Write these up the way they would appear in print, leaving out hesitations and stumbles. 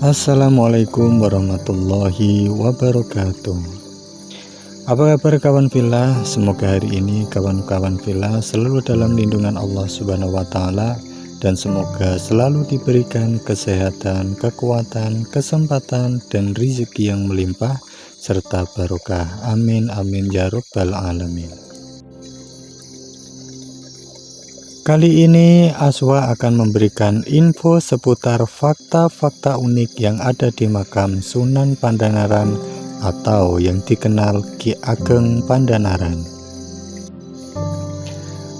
Assalamualaikum warahmatullahi wabarakatuh. Apa kabar kawan villa? Semoga hari ini kawan-kawan villa selalu dalam lindungan Allah Subhanahu wa Ta'ala, dan semoga selalu diberikan kesehatan, kekuatan, kesempatan, dan rezeki yang melimpah serta barokah. Amin amin ya rabbal alamin. Kali ini Aswa akan memberikan info seputar fakta-fakta unik yang ada di makam Sunan Pandanaran atau yang dikenal Ki Ageng Pandanaran.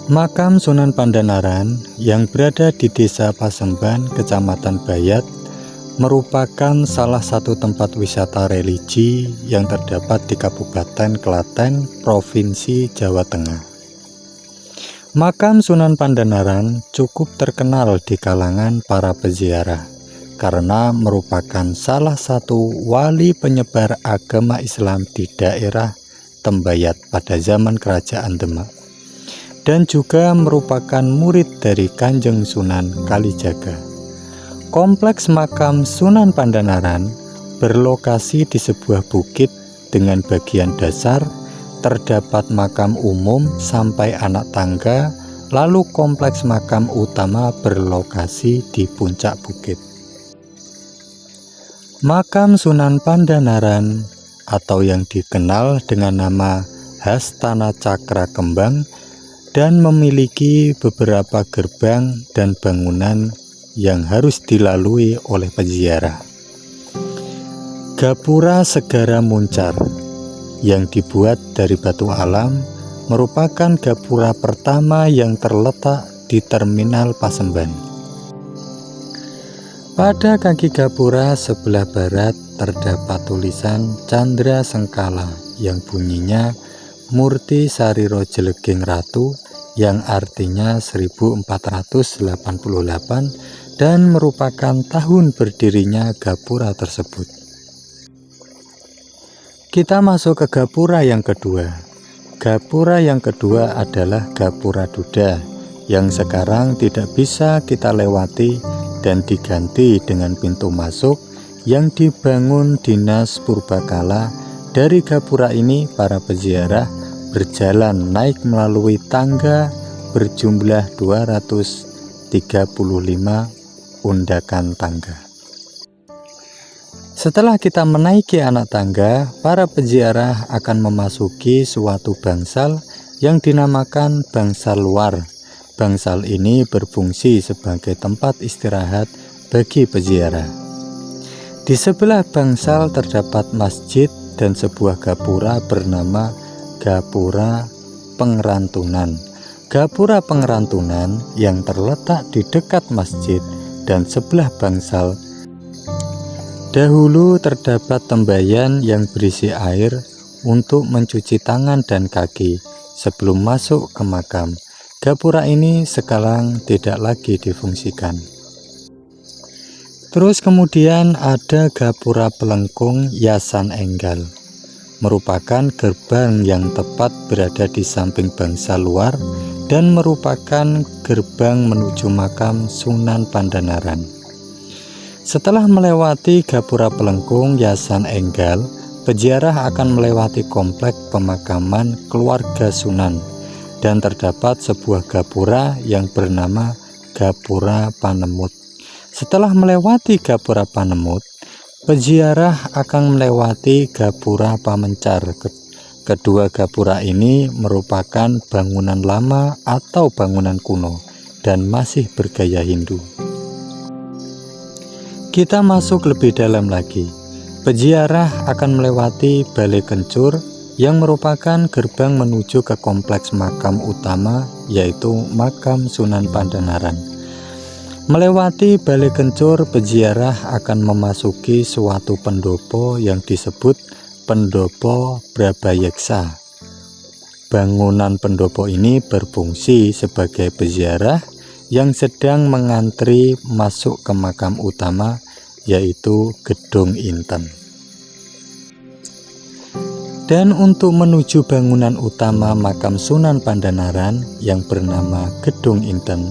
Makam Sunan Pandanaran yang berada di Desa Pasemban, Kecamatan Bayat, merupakan salah satu tempat wisata religi yang terdapat di Kabupaten Klaten, Provinsi Jawa Tengah. Makam Sunan Pandanaran cukup terkenal di kalangan para peziarah karena merupakan salah satu wali penyebar agama Islam di daerah Tembayat pada zaman Kerajaan Demak, dan juga merupakan murid dari Kanjeng Sunan Kalijaga. Kompleks makam Sunan Pandanaran berlokasi di sebuah bukit dengan bagian dasar terdapat makam umum sampai anak tangga, lalu kompleks makam utama berlokasi di puncak bukit. Makam Sunan Pandanaran atau yang dikenal dengan nama Hastana Cakra Kembang dan memiliki beberapa gerbang dan bangunan yang harus dilalui oleh peziarah. Gapura Segara Muncar yang dibuat dari batu alam merupakan gapura pertama yang terletak di Terminal Pasemban. Pada kaki gapura sebelah barat terdapat tulisan Candra Sengkala yang bunyinya Murti Sariro Jeleging Ratu, yang artinya 1488 dan merupakan tahun berdirinya gapura tersebut. Kita masuk ke gapura yang kedua. Gapura yang kedua adalah Gapura Duda yang sekarang tidak bisa kita lewati dan diganti dengan pintu masuk yang dibangun Dinas Purbakala. Dari gapura ini para peziarah berjalan naik melalui tangga berjumlah 235 undakan tangga. Setelah kita menaiki anak tangga, para peziarah akan memasuki suatu bangsal yang dinamakan bangsal luar. Bangsal ini berfungsi sebagai tempat istirahat bagi peziarah. Di sebelah bangsal terdapat masjid dan sebuah gapura bernama Gapura Pengrantunan. Gapura Pengrantunan yang terletak di dekat masjid dan sebelah bangsal. Dahulu terdapat tembayan yang berisi air untuk mencuci tangan dan kaki sebelum masuk ke makam. Gapura ini sekarang tidak lagi difungsikan. Terus kemudian ada Gapura Pelengkung Yasan Enggal, merupakan gerbang yang tepat berada di samping bangsal luar dan merupakan gerbang menuju makam Sunan Pandanaran. Setelah melewati Gapura Pelengkung Yasan Enggal, peziarah akan melewati komplek pemakaman keluarga Sunan dan terdapat sebuah gapura yang bernama Gapura Panemut. Setelah melewati Gapura Panemut, peziarah akan melewati Gapura Pamencar. Kedua gapura ini merupakan bangunan lama atau bangunan kuno dan masih bergaya Hindu. Kita masuk lebih dalam lagi. Peziarah akan melewati Balai Kencur yang merupakan gerbang menuju ke kompleks makam utama, yaitu makam Sunan Pandanaran. Melewati Balai Kencur, peziarah akan memasuki suatu pendopo yang disebut Pendopo Brabayeksa. Bangunan pendopo ini berfungsi sebagai peziarah yang sedang mengantri masuk ke makam utama, yaitu Gedung Inten. Dan untuk menuju bangunan utama makam Sunan Pandanaran yang bernama Gedung Inten,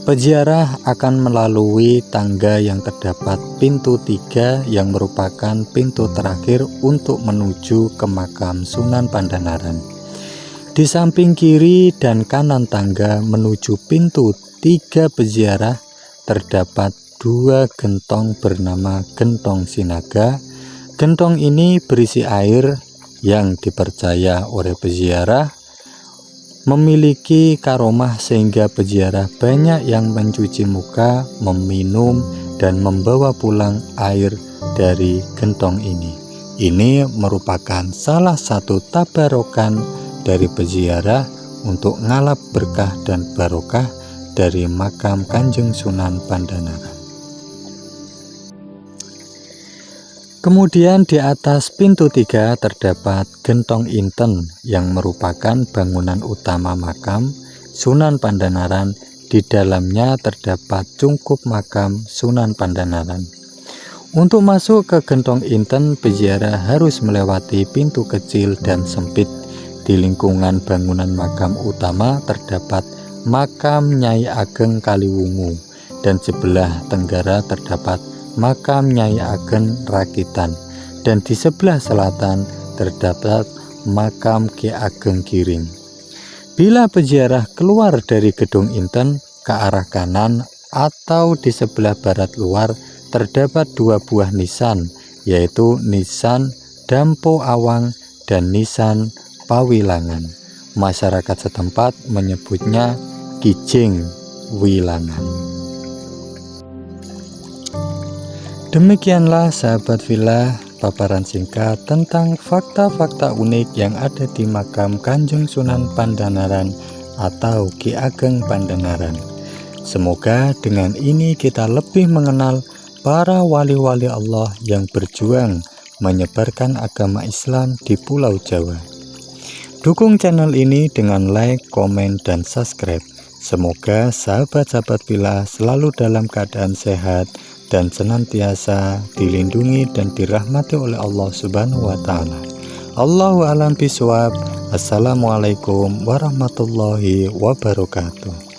Peziarah akan melalui tangga yang terdapat pintu 3 yang merupakan pintu terakhir untuk menuju ke makam Sunan Pandanaran. Di samping kiri dan kanan tangga menuju pintu 3 peziarah terdapat 2 gentong bernama gentong sinaga. Gentong ini berisi air yang dipercaya oleh peziarah memiliki karomah sehingga peziarah banyak yang mencuci muka, meminum, dan membawa pulang air dari gentong ini. Ini merupakan salah satu tabarokan dari peziarah untuk ngalap berkah dan barokah dari makam Kanjeng Sunan Pandanaran. Kemudian di atas pintu 3 terdapat gentong inten yang merupakan bangunan utama makam Sunan Pandanaran. Di dalamnya terdapat cungkup makam Sunan Pandanaran. Untuk masuk ke gentong inten, peziarah harus melewati pintu kecil dan sempit. Di lingkungan bangunan makam utama terdapat makam Nyai Ageng Kaliwungu, dan sebelah tenggara terdapat makam Nyai Ageng Rakitan, dan di sebelah selatan terdapat makam Ki Ageng Giring. Bila peziarah keluar dari gedung inten ke arah kanan atau di sebelah barat luar terdapat 2 buah nisan, yaitu nisan Dampo Awang dan nisan Pawilangan. Masyarakat setempat menyebutnya Kijing Wilangan. Demikianlah sahabat villa, paparan singkat tentang fakta-fakta unik yang ada di makam Kanjeng Sunan Pandanaran atau Ki Ageng Pandanaran. Semoga dengan ini kita lebih mengenal para wali-wali Allah yang berjuang menyebarkan agama Islam di Pulau Jawa. Dukung channel ini dengan like, komen, dan subscribe. Semoga sahabat-sahabat villa selalu dalam keadaan sehat dan senantiasa dilindungi dan dirahmati oleh Allah Subhanahu wa Ta'ala. Allahu a'lam bishawab. Assalamualaikum warahmatullahi wabarakatuh.